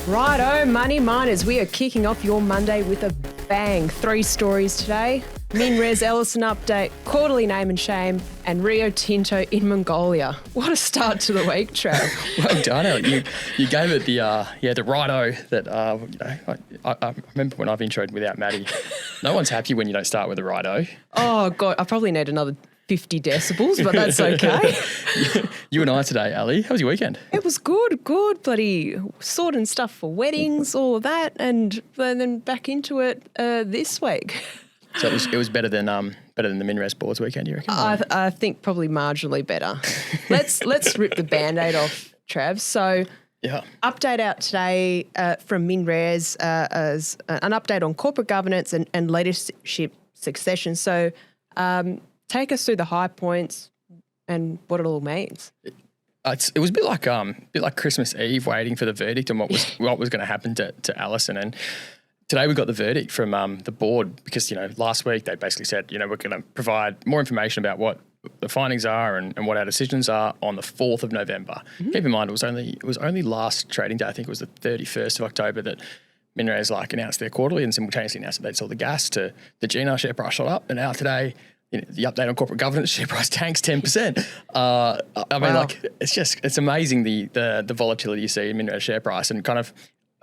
Righto, Money Miners, we are kicking off your Monday with a bang. 3 stories today. MinRes Ellison update, quarterly name and shame, and Rio Tinto in Mongolia. What a start to the week, Trav. Well done, Ellie. You gave it the righto that I remember when I've introed without Maddie. No one's happy when you don't start with a righto. Oh God, I probably need another 50 decibels, but that's okay. You and I today, Ali. How was your weekend? It was good. Bloody sorting stuff for weddings, all of that, and then back into it this week. So it was better than the MinRes boards weekend, you reckon? I think probably marginally better. Let's rip the Band-Aid off, Trav. So yeah, update out today from MinRes as an update on corporate governance and leadership succession. So take us through the high points and what it all means. It was a bit like Christmas Eve waiting for the verdict on what was going to happen to Ellison. And today we got the verdict from the board because, last week they basically said, we're going to provide more information about what the findings are and what our decisions are on the 4th of November. Mm-hmm. Keep in mind, it was only last trading day, I think it was the 31st of October, that MinRes announced their quarterly and simultaneously announced that they'd sold the gas to the GNR share price shot up. And now today, the update on corporate governance, share price tanks 10%. Wow. It's amazing the volatility you see in MinRes share price, and kind of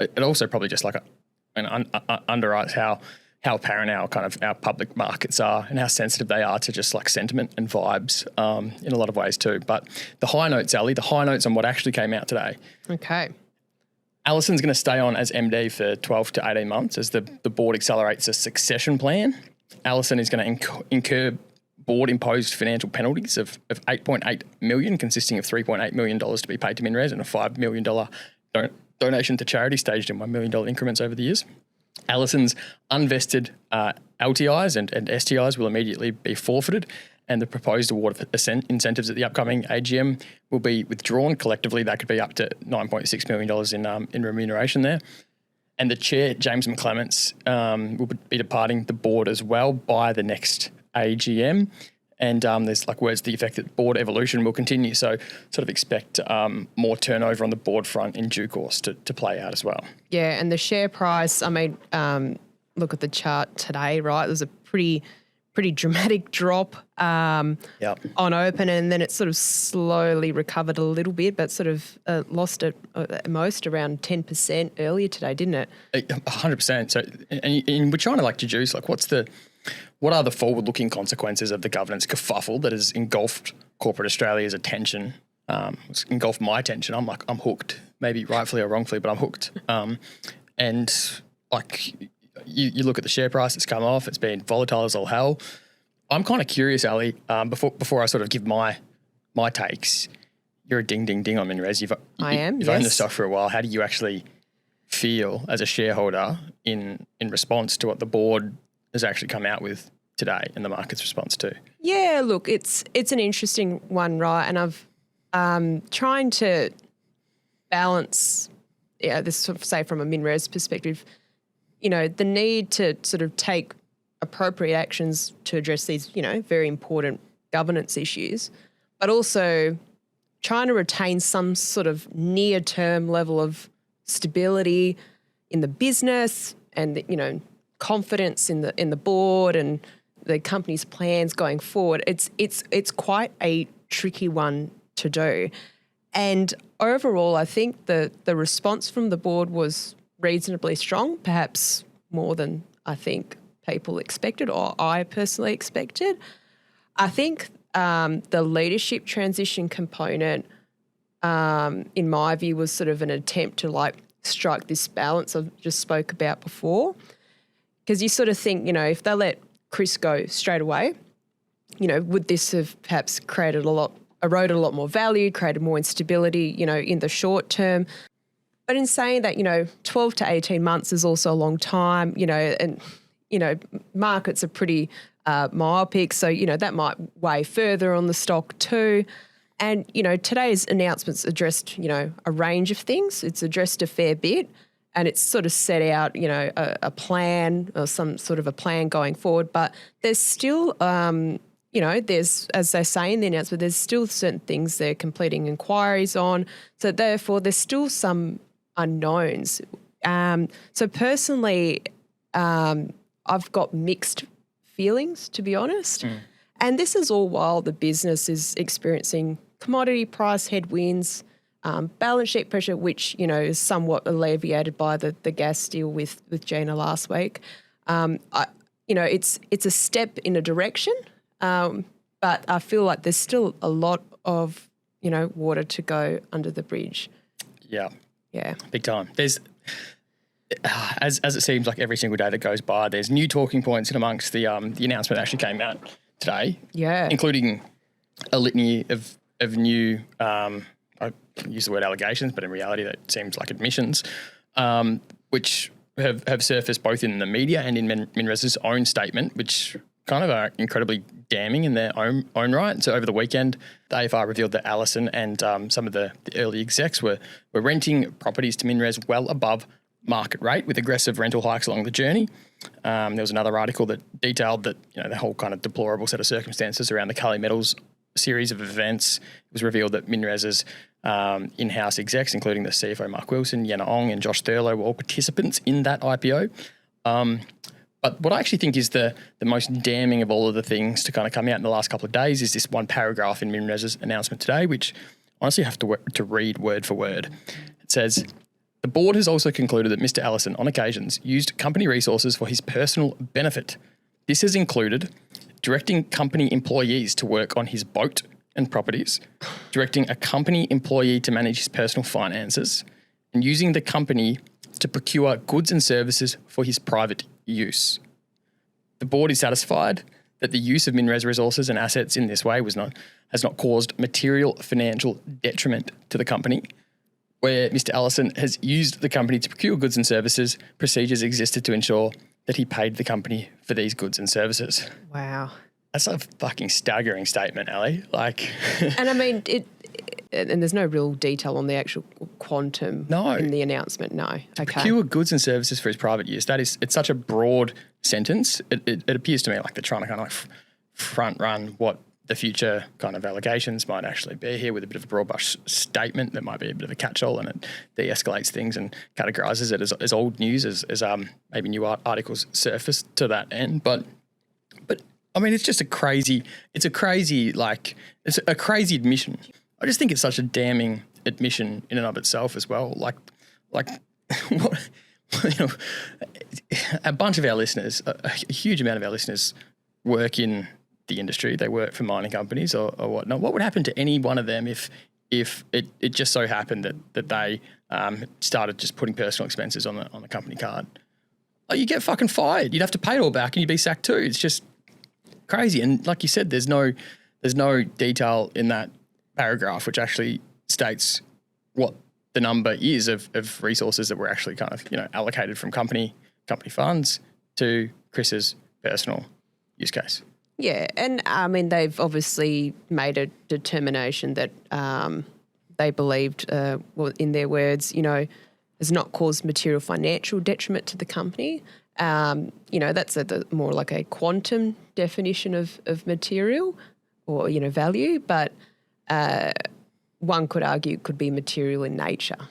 it also probably just underwrites how apparent our public markets are and how sensitive they are to just sentiment and vibes in a lot of ways too. But the high notes, Ali, the high notes on what actually came out today. Okay. Ellison's going to stay on as MD for 12 to 18 months as the board accelerates a succession plan. Ellison is going to incur board-imposed financial penalties of $8.8 million, consisting of $3.8 million to be paid to MinRes and a $5 million donation to charity staged in $1 million increments over the years. Ellison's unvested LTIs and STIs will immediately be forfeited, and the proposed award of incentives at the upcoming AGM will be withdrawn. Collectively, that could be up to $9.6 million in remuneration there. And the chair, James McClements, will be departing the board as well by the next AGM. And there's words to the effect that board evolution will continue. So sort of expect more turnover on the board front in due course to play out as well. Yeah, and the share price, look at the chart today, right? There's a pretty dramatic drop on open, and then it sort of slowly recovered a little bit, but sort of lost at most around 10% earlier today, didn't it? 100%. So, and we're trying to deduce what are the forward-looking consequences of the governance kerfuffle that has engulfed corporate Australia's attention? It's engulfed my attention. I'm hooked, maybe rightfully or wrongfully, but I'm hooked. You look at the share price, it's come off, it's been volatile as all hell. I'm kind of curious, Ali, before I sort of give my takes. You're a ding on MinRes. You've owned the stock for a while. How do you actually feel as a shareholder in response to what the board has actually come out with today and the market's response to? Yeah, look, it's an interesting one, right? And I've trying to balance, this sort of say from a MinRes perspective, the need to sort of take appropriate actions to address these, very important governance issues, but also trying to retain some sort of near-term level of stability in the business and, confidence in the board and the company's plans going forward. It's quite a tricky one to do. And overall, I think the response from the board was reasonably strong, perhaps more than I think people expected or I personally expected. I think the leadership transition component, in my view, was sort of an attempt to strike this balance I just spoke about before. Because you sort of think, if they let Chris go straight away, would this have perhaps eroded a lot more value, created more instability, in the short term? But in saying that, 12 to 18 months is also a long time, and, markets are pretty myopic. So, that might weigh further on the stock too. And, today's announcements addressed, a range of things. It's addressed a fair bit, and it's sort of set out, a plan or some sort of a plan going forward. But there's still, there's, as they say in the announcement, there's still certain things they're completing inquiries on. So therefore, there's still some unknowns. So personally, I've got mixed feelings, to be honest. And this is all while the business is experiencing commodity price headwinds, balance sheet pressure, which, is somewhat alleviated by the gas deal with Gina last week. It's a step in a direction, but I feel like there's still a lot of, water to go under the bridge. Yeah. Yeah. Big time. There's, as it seems like every single day that goes by, there's new talking points in amongst the announcement that actually came out today. Yeah. Including a litany of new, I use the word allegations, but in reality that seems like admissions, which have surfaced both in the media and in MinRes' own statement, which kind of are incredibly damning in their own right. So over the weekend, the AFR revealed that Ellison and some of the early execs were renting properties to MinRes well above market rate with aggressive rental hikes along the journey. There was another article that detailed that, the whole kind of deplorable set of circumstances around the Kali Metals series of events. It was revealed that MinRes' in-house execs, including the CFO Mark Wilson, Yenna Ong and Josh Thurlow, were all participants in that IPO. But what I actually think is the most damning of all of the things to kind of come out in the last couple of days is this one paragraph in MinRes' announcement today, which honestly I have to read word for word. It says, "The board has also concluded that Mr. Ellison, on occasions, used company resources for his personal benefit. This has included directing company employees to work on his boat and properties, directing a company employee to manage his personal finances, and using the company to procure goods and services for his private use. The board is satisfied that the use of MinRes resources and assets in this way has not caused material financial detriment to the company. Where Mr. Ellison has used the company to procure goods and services, procedures existed to ensure that he paid the company for these goods and services." Wow. That's a fucking staggering statement, Ali. And I mean, and there's no real detail on the actual quantum in the announcement. No. Okay. Procure goods and services for his private use. It's such a broad sentence. It appears to me like they're trying to kind of front run what the future kind of allegations might actually be here with a bit of a broad brush statement that might be a bit of a catch-all, and it de-escalates things and categorises it as old news as maybe new articles surface to that end. But I mean, it's a crazy admission. I just think it's such a damning admission in and of itself as well. Like what, a bunch of our listeners, a huge amount of our listeners work in the industry. They work for mining companies or whatnot. What would happen to any one of them if it just so happened that they started just putting personal expenses on the company card? Oh, you get fucking fired. You'd have to pay it all back and you'd be sacked too. It's just crazy. And like you said, there's no detail in that paragraph which actually states what the number is of resources that were actually kind of allocated from company funds to Chris's personal use case. Yeah, and I mean they've obviously made a determination that they believed, in their words, has not caused material financial detriment to the company. That's more like a quantum definition of material or value, but one could argue it could be material in nature.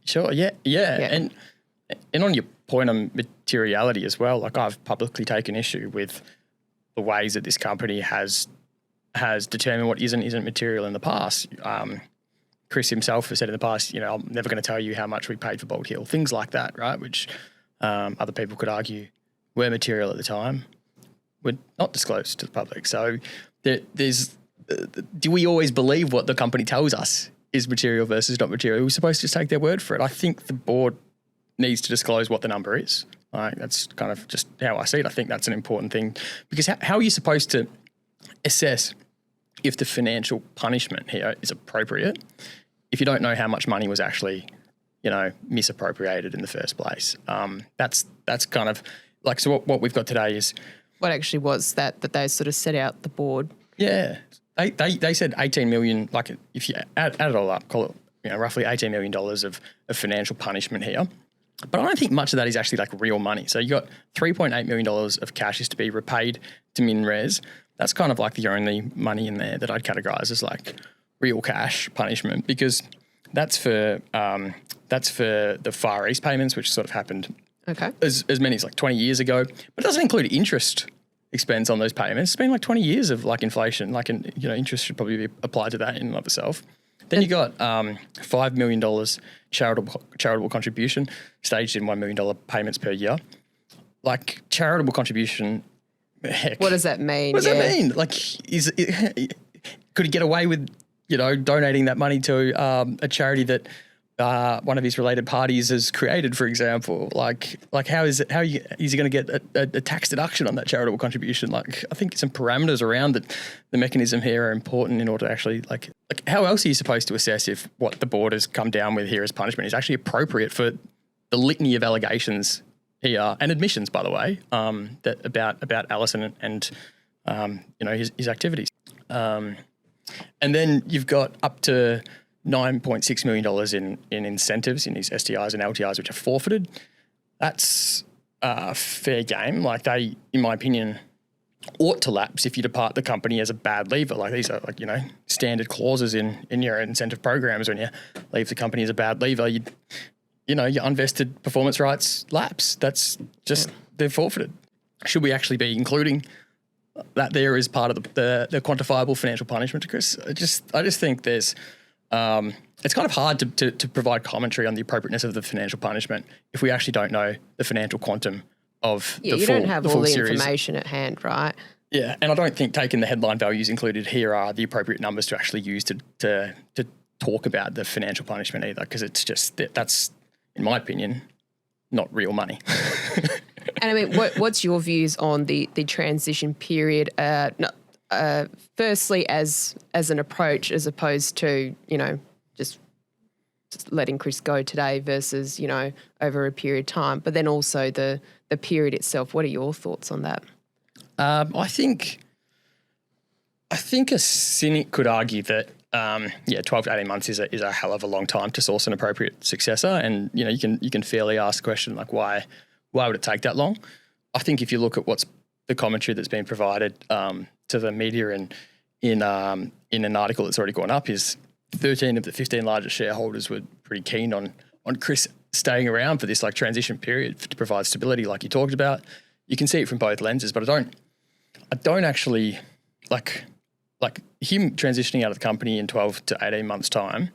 Sure, yeah. And on your point on materiality as well, like I've publicly taken issue with the ways that this company has determined what isn't material in the past. Chris himself has said in the past, I'm never going to tell you how much we paid for Bolt Hill, things like that, right? Which other people could argue were material at the time, were not disclosed to the public. So do we always believe what the company tells us is material versus not material? We're supposed to just take their word for it. I think the board needs to disclose what the number is. That's kind of just how I see it. I think that's an important thing because how are you supposed to assess if the financial punishment here is appropriate if you don't know how much money was actually, misappropriated in the first place? That's kind of like, so what we've got today is what actually was that they sort of set out the board. Yeah, they said 18 million. Like if you add it all up, call it roughly $18 million of financial punishment here. But I don't think much of that is actually like real money. So you got $3.8 million of cash is to be repaid to MinRes. That's kind of like the only money in there that I'd categorise as like real cash punishment, because that's for That's for the Far East payments, which sort of happened as many as like 20 years ago. But it doesn't include interest expense on those payments. It's been like 20 years of like inflation. Like, interest should probably be applied to that in and of itself. Then you got $5 million charitable contribution staged in $1 million payments per year. Like, charitable contribution, heck. What does that mean? What does that mean? Like, could he get away with, donating that money to a charity that one of his related parties has created, for example? Like how is he going to get a tax deduction on that charitable contribution? Like, I think some parameters around the mechanism here are important in order to actually like how else are you supposed to assess if what the board has come down with here as punishment is actually appropriate for the litany of allegations here and admissions, by the way, that about Ellison and his activities. And then you've got up to $9.6 million in incentives in his STIs and LTIs, which are forfeited. That's fair game. Like, they, in my opinion, ought to lapse if you depart the company as a bad leaver. Like, these are standard clauses in your incentive programs. When you leave the company as a bad leaver, your unvested performance rights lapse. That's just, they're forfeited. Should we actually be including that there is part of the quantifiable financial punishment, Chris? I just think there's it's kind of hard to provide commentary on the appropriateness of the financial punishment if we actually don't know the financial quantum of the full series. You don't have all the information at hand, right? Yeah, and I don't think taking the headline values included here are the appropriate numbers to actually use to talk about the financial punishment either, because it's just that's, in my opinion, not real money. And I mean, what's your views on the transition period? Firstly, as an approach, as opposed to just letting Chris go today versus over a period of time, but then also the period itself. What are your thoughts on that? I think a cynic could argue that 12 to 18 months is a hell of a long time to source an appropriate successor, and you can fairly ask the question like why would it take that long? I think if you look at what's the commentary that's been provided to the media and in an article that's already gone up, is 13 of the 15 largest shareholders were pretty keen on Chris staying around for this like transition period to provide stability, like you talked about. You can see it from both lenses, but I don't actually like him transitioning out of the company in 12 to 18 months' time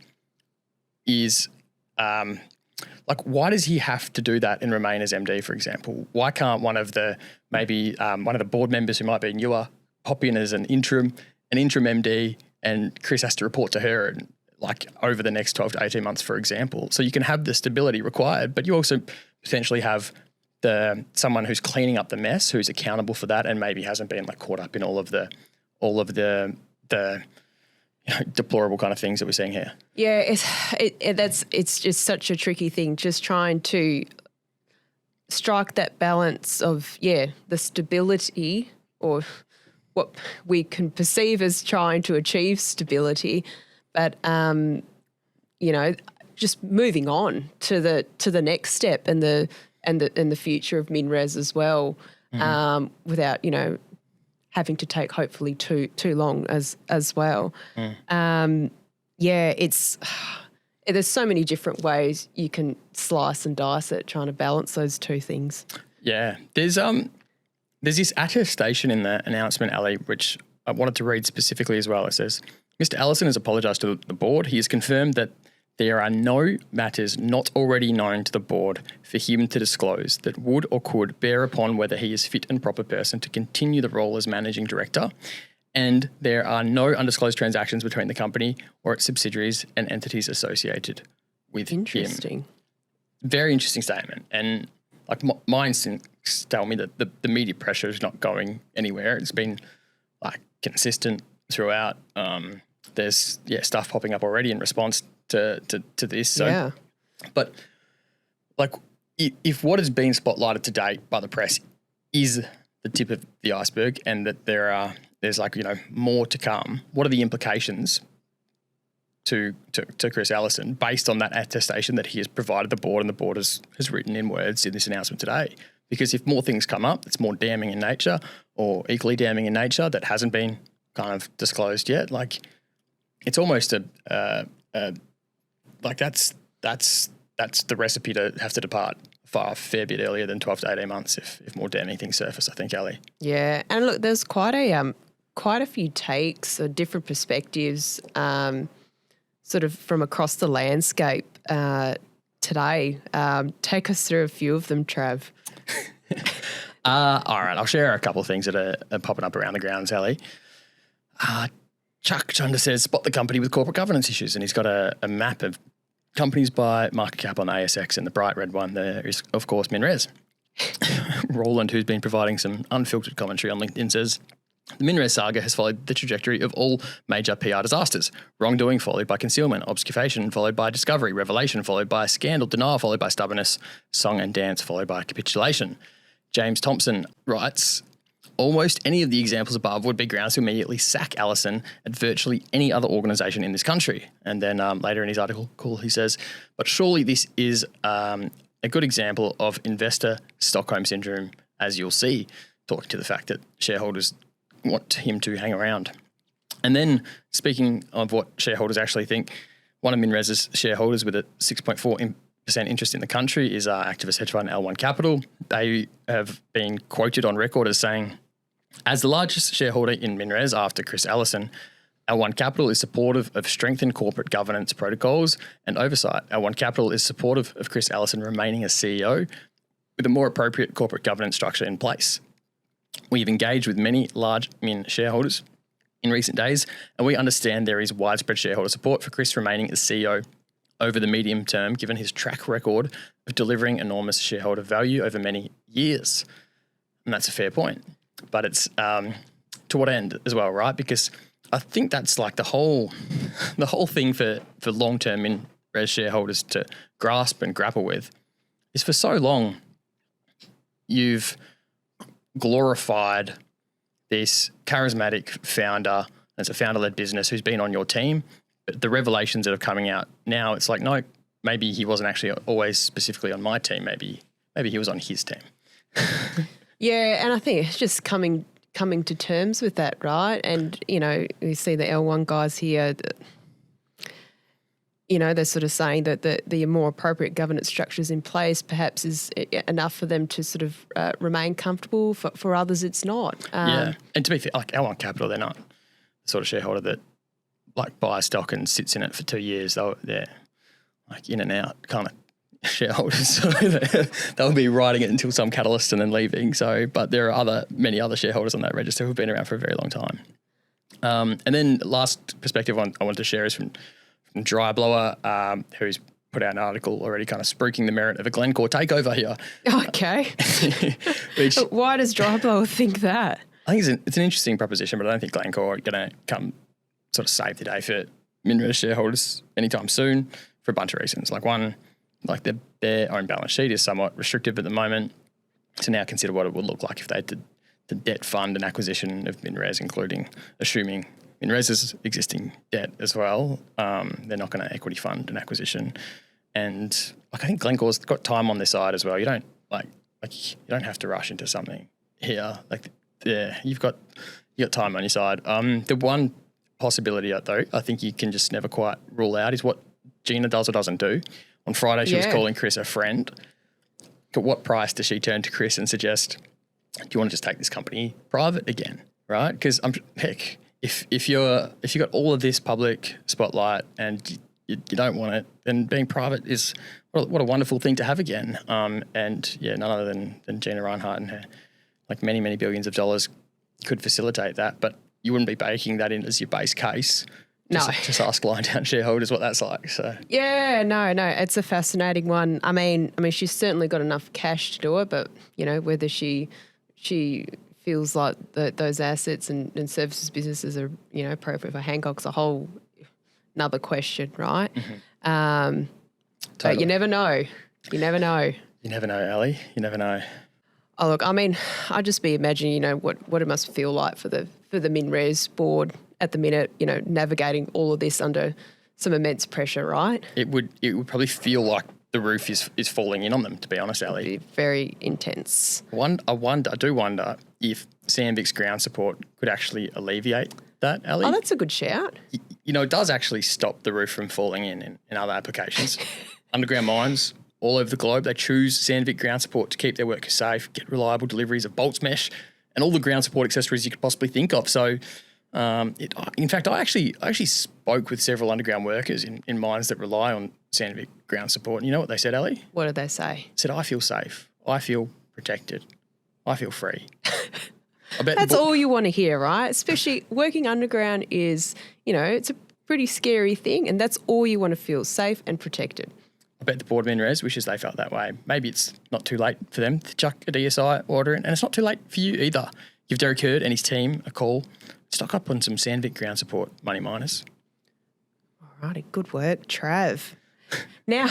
is why does he have to do that and remain as MD, for example? Why can't one of the board members who might be newer pop in as an interim MD, and Chris has to report to her and over the next 12 to 18 months, for example? So you can have the stability required, but you also potentially have someone who's cleaning up the mess, who's accountable for that, and maybe hasn't been caught up in all of the deplorable kind of things that we're seeing here. Yeah, it's just such a tricky thing, just trying to strike that balance of the stability, or what we can perceive as trying to achieve stability, but just moving on to the next step and the future of MinRes as well, without having to take hopefully too long as well. There's so many different ways you can slice and dice it, trying to balance those two things. Yeah, there's this attestation in the announcement, Ali, which I wanted to read specifically as well. It says, Mr. Ellison has apologised to the board. He has confirmed that there are no matters not already known to the board for him to disclose that would or could bear upon whether he is fit and proper person to continue the role as managing director, and there are no undisclosed transactions between the company or its subsidiaries and entities associated with him. Very interesting statement. And my instincts tell me that the media pressure is not going anywhere. It's been consistent throughout. There's stuff popping up already in response to this. So, but if what has been spotlighted to date by the press is the tip of the iceberg, and that there's more to come, what are the implications to Chris Ellison based on that attestation that he has provided the board, and the board has written in words in this announcement today? Because if more things come up that's more damning in nature, or equally damning in nature, that hasn't been kind of disclosed yet, it's almost that's that's the recipe to have to depart a fair bit earlier than 12 to 18 months if more damning things surface, I think, Ali. Yeah, and look, there's quite a few takes or different perspectives sort of from across the landscape today. Take us through a few of them, Trav. All right, I'll share a couple of things that are popping up around the grounds, Ali. Chuck Chunder says, spot the company with corporate governance issues, and he's got a map of companies by market cap on the ASX, and the bright red one there is, of course, MinRes. Roland, who's been providing some unfiltered commentary on LinkedIn, says, the MinRes saga has followed the trajectory of all major PR disasters. Wrongdoing followed by concealment, obfuscation followed by discovery, revelation followed by scandal, denial followed by stubbornness, song and dance followed by capitulation. James Thompson writes, almost any of the examples above would be grounds to immediately sack Ellison at virtually any other organisation in this country. And then later in his article, he says, but surely this is a good example of investor Stockholm syndrome, as you'll see, talking to the fact that shareholders want him to hang around. And then speaking of what shareholders actually think, one of MinRes's shareholders with a 6.4% interest in the country is activist hedge fund L1 Capital. They have been quoted on record as saying, as the largest shareholder in MinRes after Chris Ellison, L1 Capital is supportive of strengthened corporate governance protocols and oversight. L1 Capital is supportive of Chris Ellison remaining as CEO with a more appropriate corporate governance structure in place. We have engaged with many large Min shareholders in recent days, and we understand there is widespread shareholder support for Chris remaining as CEO over the medium term, given his track record of delivering enormous shareholder value over many years. And that's a fair point. But it's to what end as well, right? Because I think that's like the whole thing for long-term MinRes shareholders to grasp and grapple with is for so long you've glorified this charismatic founder. It's a founder-led business who's been on your team. But the revelations that are coming out now, it's like, no, maybe he wasn't actually always specifically on my team. Maybe he was on his team. Yeah, and I think it's just coming to terms with that, right? And, we see the L1 guys here, they're sort of saying that the more appropriate governance structures in place perhaps is enough for them to sort of remain comfortable. For others, it's not. Yeah, and to be fair, like L1 Capital, they're not the sort of shareholder that like buys stock and sits in it for 2 years. They're like in and out kind of shareholders, so they'll be riding it until some catalyst and then leaving. So, but there are many other shareholders on that register who've been around for a very long time. And then last perspective I wanted to share is from Dry Blower, who's put out an article already kind of spruiking the merit of a Glencore takeover here. Okay. Why does Dry Blower think that? I think it's an interesting proposition, but I don't think Glencore are going to come sort of save the day for MinRes shareholders anytime soon for a bunch of reasons. Like one, like their own balance sheet is somewhat restrictive at the moment. To now consider what it would look like if they had to debt fund an acquisition of MinRes, including assuming MinRes's existing debt as well. They're not going to equity fund an acquisition. And like I think Glencore's got time on their side as well. You don't you don't have to rush into something here. Like you've got time on your side. The one possibility though, I think you can just never quite rule out is what Gina does or doesn't do. On Friday, she was calling Chris a friend. At what price does she turn to Chris and suggest, do you want to just take this company private again, right? Because if you got all of this public spotlight and you don't want it, then being private is what a wonderful thing to have again. And none other than Gina Reinhart and her like many billions of dollars could facilitate that, but you wouldn't be baking that in as your base case. Just ask line down shareholders what that's like. So yeah, no, it's a fascinating one. I mean, she's certainly got enough cash to do it, but whether she feels like those assets and services businesses are appropriate for Hancock's a whole another question, right? Mm-hmm. Totally. But you never know. You never know. You never know, Ali. You never know. Oh look, I'd just be imagining what it must feel like for the MinRes board at the minute, navigating all of this under some immense pressure, right? It would probably feel like the roof is falling in on them, to be honest, Ali. It'd be very intense. I do wonder if Sandvik's Ground Support could actually alleviate that, Ali. Oh, that's a good shout. It does actually stop the roof from falling in other applications. underground mines all over the globe. They choose Sandvik Ground Support to keep their workers safe, get reliable deliveries of bolts mesh and all the ground support accessories you could possibly think of. So, in fact, I actually spoke with several underground workers in mines that rely on Sandvik Ground Support. And you know what they said, Ellie? What did they say? They said, I feel safe. I feel protected. I feel free. That's all you want to hear, right? Especially working underground is, it's a pretty scary thing, and that's all you want to feel, safe and protected. I bet the board of MinRes wishes they felt that way. Maybe it's not too late for them to chuck a DSI order in, and it's not too late for you either. Give Derek Hurd and his team a call. Stock up on some Sandvik Ground Support money miners. All righty, good work, Trav. Now,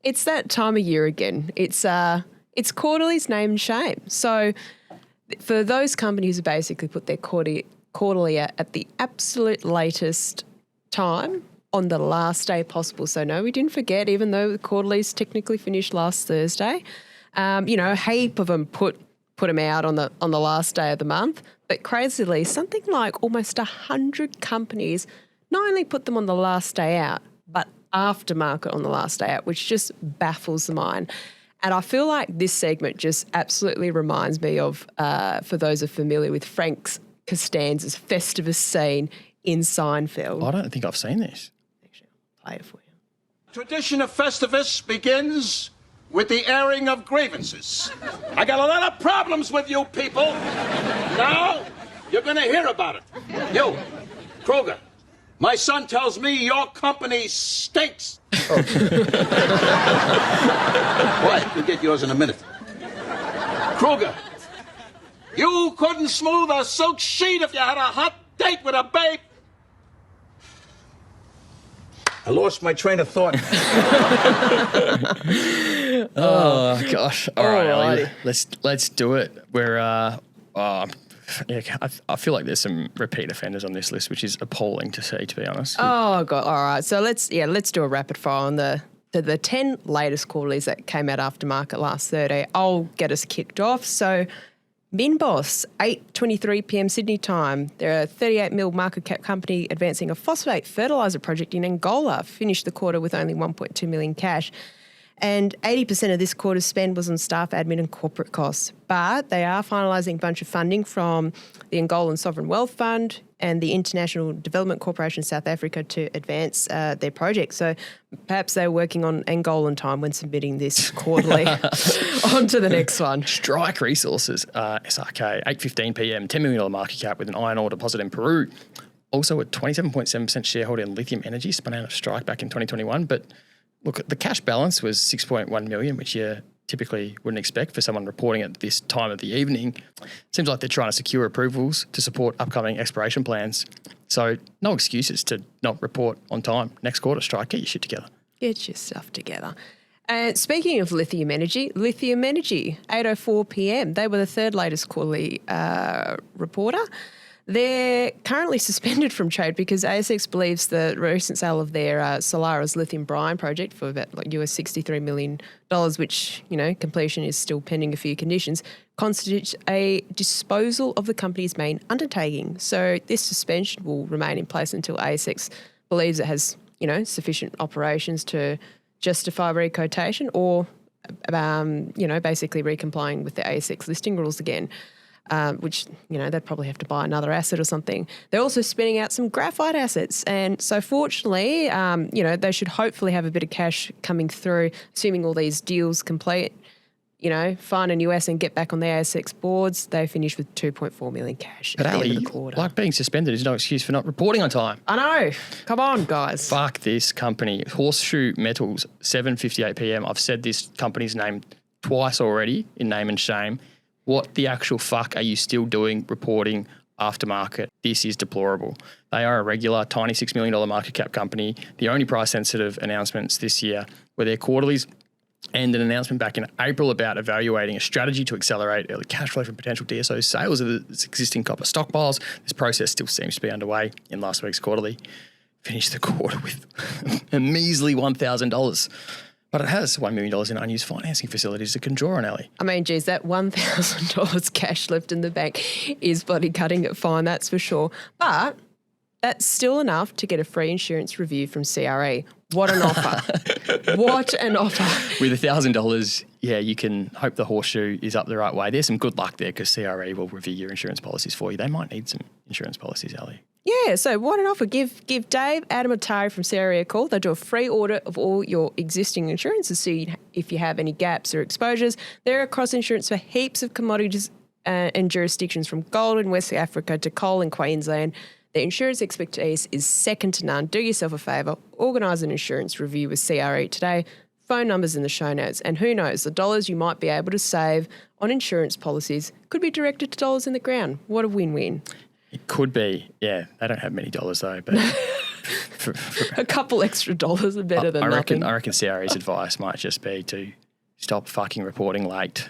it's that time of year again. It's quarterlies, name and shame. So for those companies who basically put their quarterly at the absolute latest time on the last day possible. So no, we didn't forget, even though the quarterlies technically finished last Thursday. A heap of them put them out on the last day of the month. But crazily, something like almost 100 companies not only put them on the last day out, but aftermarket on the last day out, which just baffles the mind. And I feel like this segment just absolutely reminds me of, for those who are familiar with Frank Costanza's Festivus scene in Seinfeld. I don't think I've seen this. Actually, I'll play it for you. Tradition of Festivus begins with the airing of grievances. I got a lot of problems with you people. Now, you're going to hear about it. You, Kruger, my son tells me your company stinks. Oh. What? You'll get yours in a minute. Kruger, you couldn't smooth a silk sheet if you had a hot date with a babe. I lost my train of thought. Oh gosh! All right, Ellie, let's do it. I feel like there's some repeat offenders on this list, which is appalling to see, to be honest. Oh god! All right, so let's do a rapid fire on the 10 latest quarterlies that came out after market last Thursday. I'll get us kicked off. So, Minboss, 8:23 p.m. Sydney time. They're a 38 mil market cap company advancing a phosphate fertiliser project in Angola. Finished the quarter with only 1.2 million cash. And 80% of this quarter's spend was on staff, admin and corporate costs. But they are finalising a bunch of funding from the Angolan Sovereign Wealth Fund and the International Development Corporation South Africa to advance their project. So perhaps they're working on Angolan time when submitting this quarterly. On to the next one. Strike Resources, SRK, 8:15 p.m, $10 million market cap with an iron ore deposit in Peru. Also a 27.7% shareholder in Lithium Energy, spun out of Strike back in 2021. But look, the cash balance was 6.1 million, which you typically wouldn't expect for someone reporting at this time of the evening. Seems like they're trying to secure approvals to support upcoming exploration plans. So no excuses to not report on time. Next quarter, Strike, get your shit together. Get your stuff together. And speaking of Lithium Energy, 8:04 p.m, they were the third latest quarterly reporter. They're currently suspended from trade because ASX believes the recent sale of their Solaris lithium brine project for about US $63 million, which, completion is still pending a few conditions, constitutes a disposal of the company's main undertaking. So this suspension will remain in place until ASX believes it has, sufficient operations to justify requotation or, basically recomplying with the ASX listing rules again. Which, they'd probably have to buy another asset or something. They're also spinning out some graphite assets. And so fortunately, they should hopefully have a bit of cash coming through, assuming all these deals complete, find a new asset and get back on the ASX boards. They finished with 2.4 million cash at the end of the quarter. Like being suspended is no excuse for not reporting on time. I know. Come on, guys. Fuck this company. Horseshoe Metals, 7:58 p.m. I've said this company's name twice already in name and shame. What the actual fuck are you still doing reporting aftermarket? This is deplorable. They are a regular tiny $6 million market cap company. The only price-sensitive announcements this year were their quarterlies and an announcement back in April about evaluating a strategy to accelerate early cash flow from potential DSO sales of its existing copper stockpiles. This process still seems to be underway in last week's quarterly. Finished the quarter with a measly $1,000. But it has $1 million in unused financing facilities it can draw on, Ellie. I mean, geez, that $1,000 cash left in the bank is bloody cutting it fine, that's for sure. But that's still enough to get a free insurance review from CRE. What an offer. What an offer. With $1,000, yeah, you can hope the horseshoe is up the right way. There's some good luck there because CRE will review your insurance policies for you. They might need some insurance policies, Ali. Yeah, so what an offer. Give Dave, Adam, or Tari from CRE a call. They'll do a free audit of all your existing insurance to see if you have any gaps or exposures. They're across insurance for heaps of commodities and jurisdictions, from gold in West Africa to coal in Queensland. Their insurance expertise is second to none. Do yourself a favour. Organise an insurance review with CRE today. Phone numbers in the show notes. And who knows, the dollars you might be able to save on insurance policies could be directed to dollars in the ground. What a win-win. It could be. Yeah, they don't have many dollars though, but a couple extra dollars are better than nothing. I reckon CRE's advice might just be to stop fucking reporting late.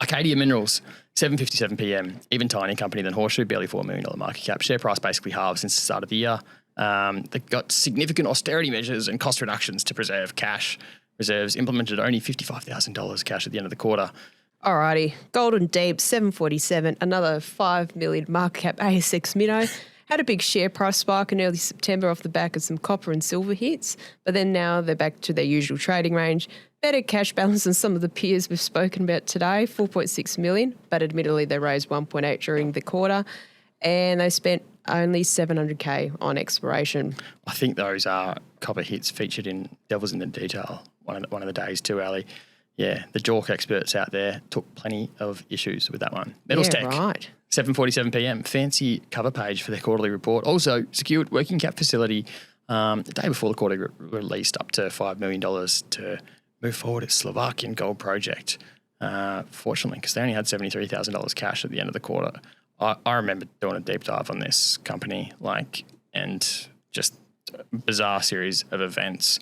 Arcadia Minerals, 7:57 p.m. Even tiny company than Horseshoe, barely $4 million market cap. Share price basically halved since the start of the year. They've got significant austerity measures and cost reductions to preserve cash reserves. Implemented only $55,000 cash at the end of the quarter. Alrighty, Golden Deep, 747, another $5 million market cap ASX minnow. Had a big share price spike in early September off the back of some copper and silver hits, but then now they're back to their usual trading range. Better cash balance than some of the peers we've spoken about today, 4.6 million, but admittedly they raised 1.8 during the quarter, and they spent only 700K on exploration. I think those copper hits featured in Devils in the Detail one of the days too, Ali. Yeah, the JORC experts out there took plenty of issues with that one. Metals Tech, right. 7:47 p.m. Fancy cover page for their quarterly report. Also secured working cap facility the day before the quarter released up to $5 million to move forward its Slovakian gold project. Fortunately, because they only had $73,000 cash at the end of the quarter. I remember doing a deep dive on this company, and just a bizarre series of events.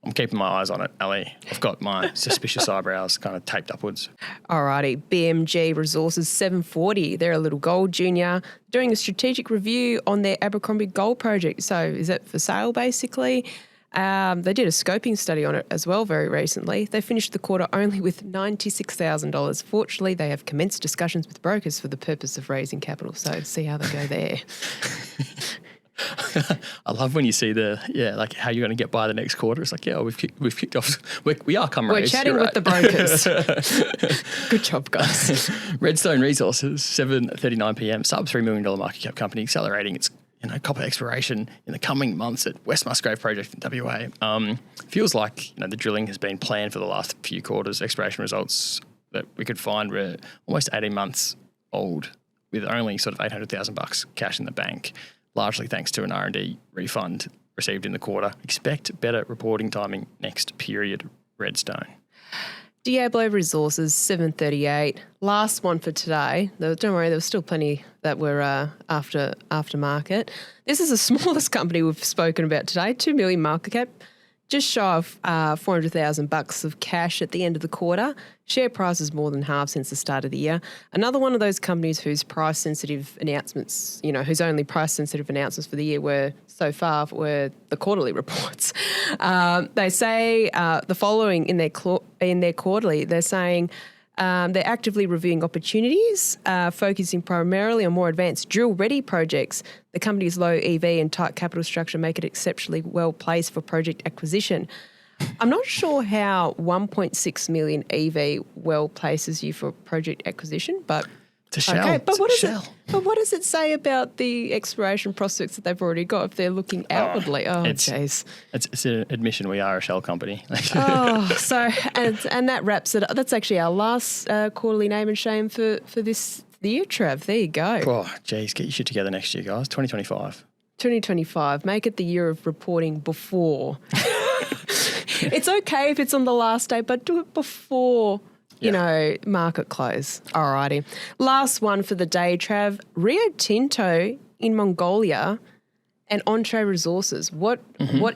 I'm keeping my eyes on it, Ali. I've got my suspicious eyebrows kind of taped upwards. Alrighty, BMG Resources, 740. They're a little gold junior doing a strategic review on their Abercrombie gold project. So is it for sale, basically? They did a scoping study on it as well very recently. They finished the quarter only with $96,000. Fortunately, they have commenced discussions with brokers for the purpose of raising capital. So see how they go there. I love when you see how you're going to get by the next quarter. It's like, yeah, we've kicked off. We are come raised. We're chatting with the brokers. Good job, guys. Redstone Resources, 7:39 p.m. Sub $3 million market cap company accelerating its copper exploration in the coming months at West Musgrave project in WA. Feels like the drilling has been planned for the last few quarters. Exploration results that we could find were almost 18 months old, with only sort of $800,000 cash in the bank, largely thanks to an R&D refund received in the quarter. Expect better reporting timing next period, Redstone. Diablo Resources, 7:38. Last one for today. Don't worry, there was still plenty that were aftermarket. This is the smallest company we've spoken about today, 2 million market cap, just shy of $400,000 of cash at the end of the quarter. Share price is more than half since the start of the year. Another one of those companies whose price-sensitive announcements, whose only price-sensitive announcements for the year were the quarterly reports. They say the following in their quarterly. They're saying they're actively reviewing opportunities, focusing primarily on more advanced drill-ready projects. The company's low EV and tight capital structure make it exceptionally well-placed for project acquisition. I'm not sure how 1.6 million EV well places you for project acquisition, but it's a shell. Okay, but what does it say about the exploration prospects that they've already got if they're looking outwardly? Jeez. It's an admission we are a shell company. So that wraps it up. That's actually our last quarterly name and shame for this year, Trav. There you go. Oh, geez, get your shit together next year, guys. 2025. Make it the year of reporting before. It's okay if it's on the last day, but do it before, market close. Alrighty. Last one for the day, Trav. Rio Tinto in Mongolia and Entree Resources. What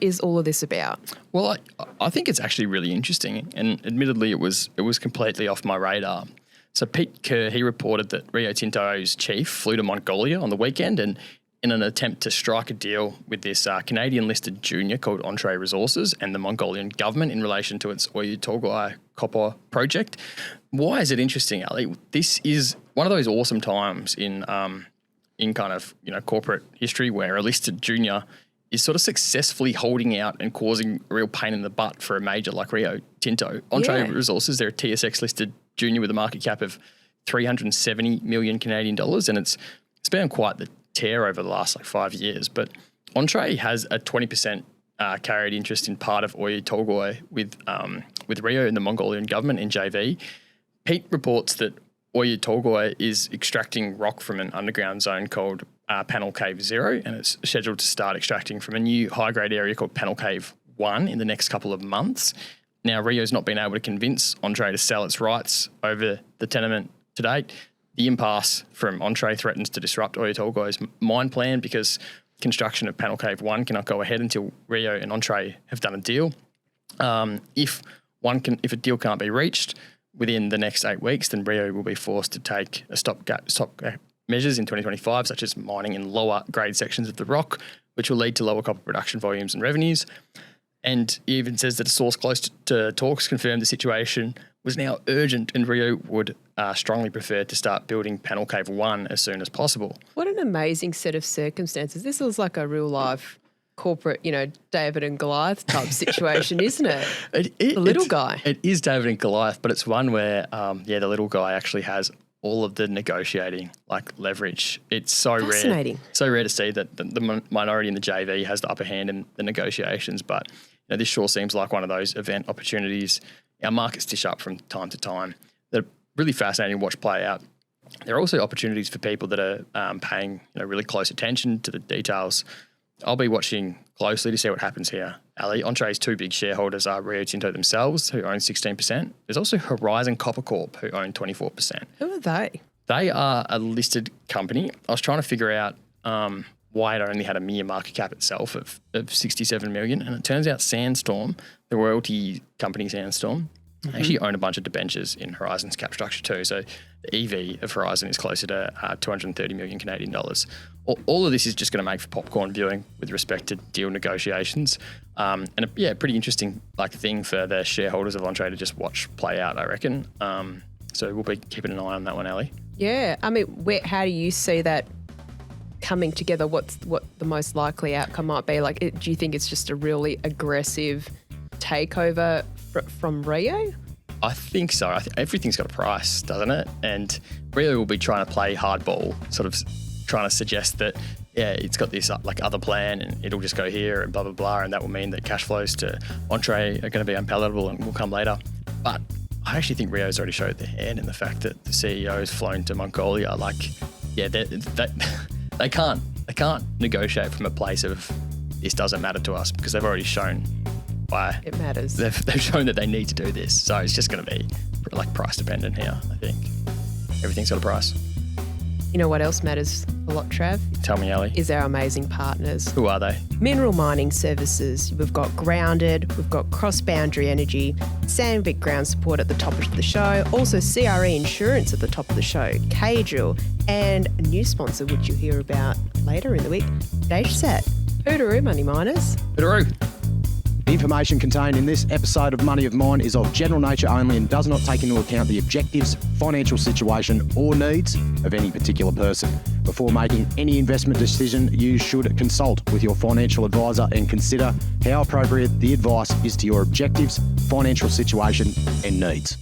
is all of this about? Well, I think it's actually really interesting, and admittedly it was completely off my radar. So Pete Kerr, he reported that Rio Tinto's chief flew to Mongolia on the weekend and in an attempt to strike a deal with this Canadian-listed junior called Entree Resources and the Mongolian government in relation to its Oyu Tolgoi copper project. Why is it interesting, Ali? This is one of those awesome times in kind of corporate history where a listed junior is sort of successfully holding out and causing a real pain in the butt for a major like Rio Tinto. Entree Resources, they're a TSX listed junior with a market cap of 370 million Canadian dollars, and it's been on quite the tear over the last 5 years. But Entree has a 20% carried interest in part of Oyu Tolgoi with Rio and the Mongolian government in JV. Pete reports that Oyu Tolgoi is extracting rock from an underground zone called Panel Cave 0, and it's scheduled to start extracting from a new high-grade area called Panel Cave 1 in the next couple of months. Now, Rio's not been able to convince Entree to sell its rights over the tenement to date. The impasse from Entree threatens to disrupt Oyu Tolgoi's mine plan because construction of Panel Cave 1 cannot go ahead until Rio and Entree have done a deal. If a deal can't be reached within the next 8 weeks, then Rio will be forced to take a stopgap measures in 2025, such as mining in lower grade sections of the rock, which will lead to lower copper production volumes and revenues. And he even says that a source close to talks confirmed the situation was now urgent, and Rio would strongly prefer to start building Panel Cave 1 as soon as possible. What an amazing set of circumstances. This was like a real life corporate, David and Goliath type situation, isn't it? The little guy. It is David and Goliath, but it's one where, the little guy actually has all of the negotiating leverage. It's so rare to see that the minority in the JV has the upper hand in the negotiations. But this sure seems like one of those event opportunities. Our markets dish up from time to time. They're really fascinating to watch play out. There are also opportunities for people that are paying really close attention to the details. I'll be watching closely to see what happens here. Ali, Entree's two big shareholders are Rio Tinto themselves, who own 16%. There's also Horizon Copper Corp, who own 24%. Who are they? They are a listed company. I was trying to figure out why it only had a mere market cap itself of 67 million. And it turns out Sandstorm, the royalty company Sandstorm, actually own a bunch of debentures in Horizon's cap structure too. So the EV of Horizon is closer to 230 million Canadian dollars. All of this is just going to make for popcorn viewing with respect to deal negotiations. And a pretty interesting thing for the shareholders of Entree to just watch play out, I reckon. So we'll be keeping an eye on that one, Ali. Yeah. I mean, how do you see that coming together? What the most likely outcome might be? Do you think it's just a really aggressive takeover from Rio? I think so. Everything's got a price, doesn't it? And Rio will be trying to play hardball, sort of trying to suggest that, it's got this other plan and it'll just go here and blah, blah, blah. And that will mean that cash flows to Entree are going to be unpalatable and will come later. But I actually think Rio's already showed their hand in the fact that the CEO has flown to Mongolia. They can't negotiate from a place of this doesn't matter to us, because they've already shown why it matters. They've shown that they need to do this. So it's just going to be price dependent here, I think. Everything's got a price. You know what else matters a lot, Trav? Tell me, Ali. Is our amazing partners. Who are they? Mineral mining services. We've got Grounded, we've got CrossBoundary Energy, Sandvik Ground Support at the top of the show, also CRE Insurance at the top of the show, K-Drill, and a new sponsor which you'll hear about later in the week, DageSat. Hootaroo, money miners. Hootaroo. The information contained in this episode of Money of Mine is of general nature only and does not take into account the objectives, financial situation or needs of any particular person. Before making any investment decision, you should consult with your financial advisor and consider how appropriate the advice is to your objectives, financial situation and needs.